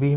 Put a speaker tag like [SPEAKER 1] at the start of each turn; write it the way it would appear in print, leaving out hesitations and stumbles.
[SPEAKER 1] 20